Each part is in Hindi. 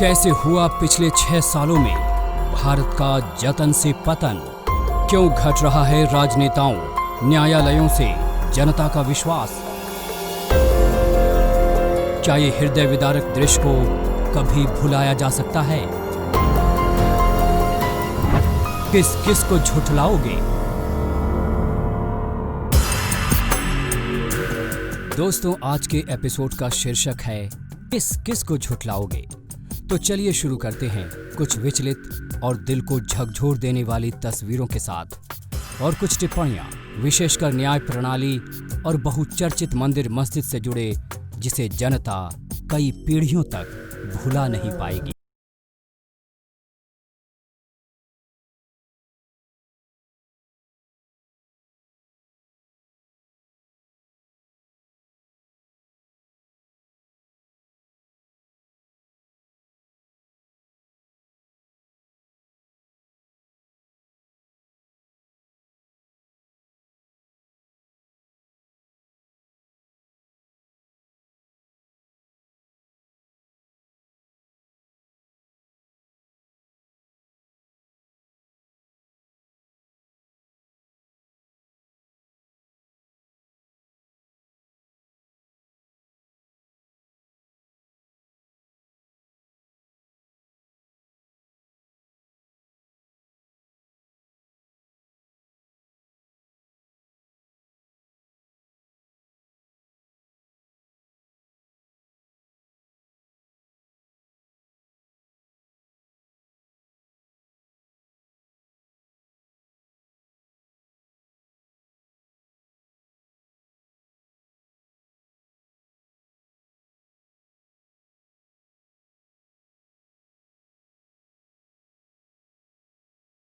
कैसे हुआ पिछले 6 सालों में भारत का जतन से पतन? क्यों घट रहा है राजनेताओं, न्यायालयों से जनता का विश्वास? क्या ये हृदय विदारक दृश्य को कभी भुलाया जा सकता है? किस किस को झुठलाओगे? दोस्तों, आज के एपिसोड का शीर्षक है किस किस को झुठलाओगे। तो चलिए शुरू करते हैं कुछ विचलित और दिल को झकझोर देने वाली तस्वीरों के साथ और कुछ टिप्पणियां विशेषकर न्याय प्रणाली और बहुचर्चित मंदिर मस्जिद से जुड़े, जिसे जनता कई पीढ़ियों तक भुला नहीं पाएगी।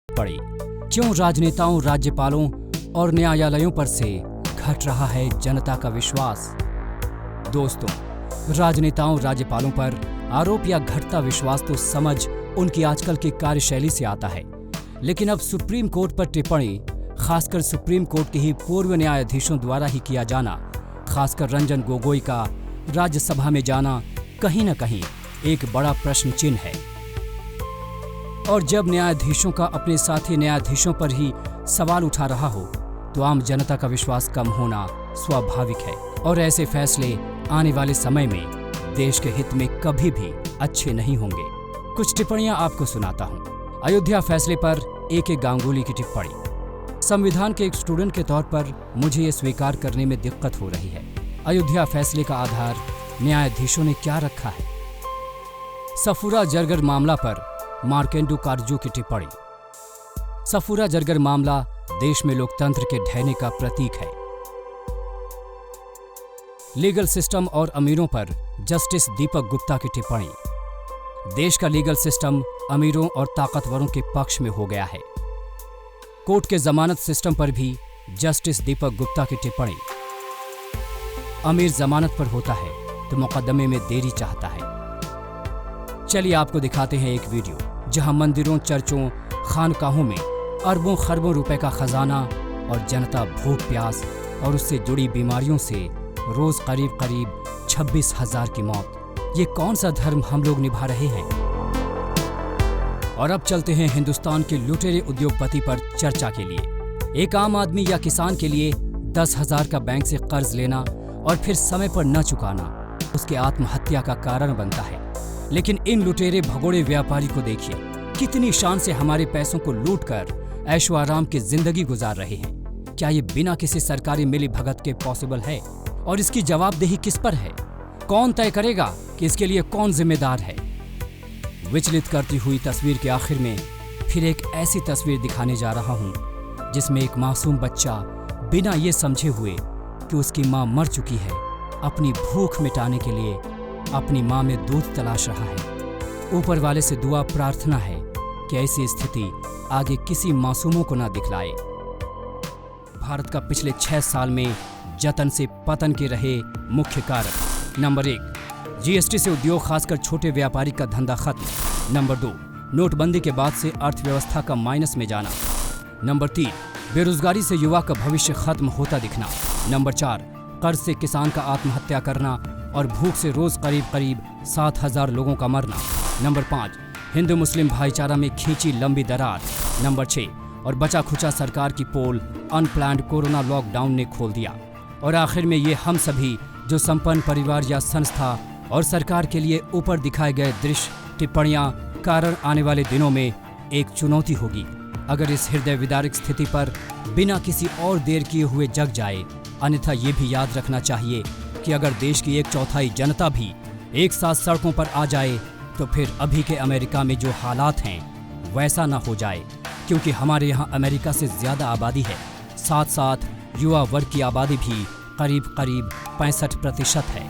पड़ी क्यों राजनेताओं, राज्यपालों और न्यायालयों पर से घट रहा है जनता का विश्वास? दोस्तों, राजनेताओं, राज्यपालों पर आरोप या घटता विश्वास तो समझ उनकी आजकल की कार्यशैली से आता है, लेकिन अब सुप्रीम कोर्ट पर टिप्पणी, खासकर सुप्रीम कोर्ट के ही पूर्व न्यायाधीशों द्वारा ही किया जाना, खासकर रंजन गोगोई का राज्यसभा में जाना, कहीं न कहीं एक बड़ा प्रश्न चिन्ह है। और जब न्यायाधीशों का अपने साथी न्यायाधीशों पर ही सवाल उठा रहा हो, तो आम जनता का विश्वास कम होना स्वाभाविक है और ऐसे फैसले आने वाले समय में देश के हित में कभी भी अच्छे नहीं होंगे। कुछ टिप्पणियां आपको सुनाता हूं। अयोध्या फैसले पर ए.के. गांगुली की टिप्पणी। संविधान के एक स्टूडेंट के तौर पर मुझे ये स्वीकार करने में दिक्कत हो रही है, अयोध्या फैसले का आधार न्यायाधीशों ने क्या रखा है? सफूरा जरगर मामला पर मार्केंडू कारजू की टिप्पणी। सफूरा जरगर मामला देश में लोकतंत्र के ढहने का प्रतीक है। लीगल सिस्टम और अमीरों पर जस्टिस दीपक गुप्ता की टिप्पणी। देश का लीगल सिस्टम अमीरों और ताकतवरों के पक्ष में हो गया है। कोर्ट के जमानत सिस्टम पर भी जस्टिस दीपक गुप्ता की टिप्पणी। अमीर जमानत पर होता है तो मुकदमे में देरी चाहता है। चलिए आपको दिखाते हैं एक वीडियो जहां मंदिरों, चर्चों, खानकाहों में अरबों खरबों रुपए का खजाना और जनता भूख प्यास और उससे जुड़ी बीमारियों से रोज करीब 26,000 की मौत। ये कौन सा धर्म हम लोग निभा रहे हैं? और अब चलते हैं हिंदुस्तान के लुटेरे उद्योगपति पर चर्चा के लिए। एक आम आदमी या किसान के लिए 10,000 का बैंक से कर्ज लेना और फिर समय पर न चुकाना उसके आत्महत्या का कारण बनता है। लेकिन इन लुटेरे भगोड़े व्यापारी को देखिए, कितनी शान से हमारे पैसों को लूटकर ऐशो आराम की जिंदगी गुजार रहे हैं। क्या ये बिना किसी सरकारी मिली भगत के पॉसिबल है? और इसकी जवाबदेही किस पर है? कौन तय करेगा कि इसके लिए कौन जिम्मेदार है? विचलित करती हुई तस्वीर के आखिर में फिर एक ऐसी तस्वीर दिखाने जा रहा हूं जिसमें एक मासूम बच्चा बिना ये समझे हुए कि उसकी मां मर चुकी है, अपनी भूख मिटाने के लिए अपनी मां में दूध तलाश रहा है। ऊपर वाले से दुआ प्रार्थना है कि ऐसी स्थिति आगे किसी मासूमों को ना दिखलाए। भारत का पिछले 6 साल में जतन से पतन के रहे मुख्य कारक। नंबर 1, जीएसटी से उद्योग खासकर छोटे व्यापारी का धंधा खत्म। नंबर 2, नोटबंदी के बाद से अर्थव्यवस्था का माइनस में जाना। नंबर 3, बेरोजगारी से युवा का भविष्य खत्म होता दिखना। नंबर 4, कर्ज से किसान का आत्महत्या करना और भूख से रोज करीब 7,000 लोगों का मरना। नंबर 5, हिंदू मुस्लिम भाईचारा में खींची लंबी दरार। नंबर 6, और बचा खुचा सरकार की पोल अनप्लान्ड कोरोना लॉकडाउन ने खोल दिया। और आखिर में ये हम सभी जो संपन्न परिवार या संस्था और सरकार के लिए ऊपर दिखाए गए दृश्य टिप्पणियां कारण आने वाले दिनों में एक चुनौती होगी। अगर इस हृदय विदारक स्थिति पर बिना किसी और देर किए हुए जग जाए। अन्यथा ये भी याद रखना चाहिए कि अगर देश की 1/4 जनता भी एक साथ सड़कों पर आ जाए तो फिर अभी के अमेरिका में जो हालात हैं वैसा ना हो जाए, क्योंकि हमारे यहाँ अमेरिका से ज़्यादा आबादी है। साथ साथ युवा वर्ग की आबादी भी करीब 65% है।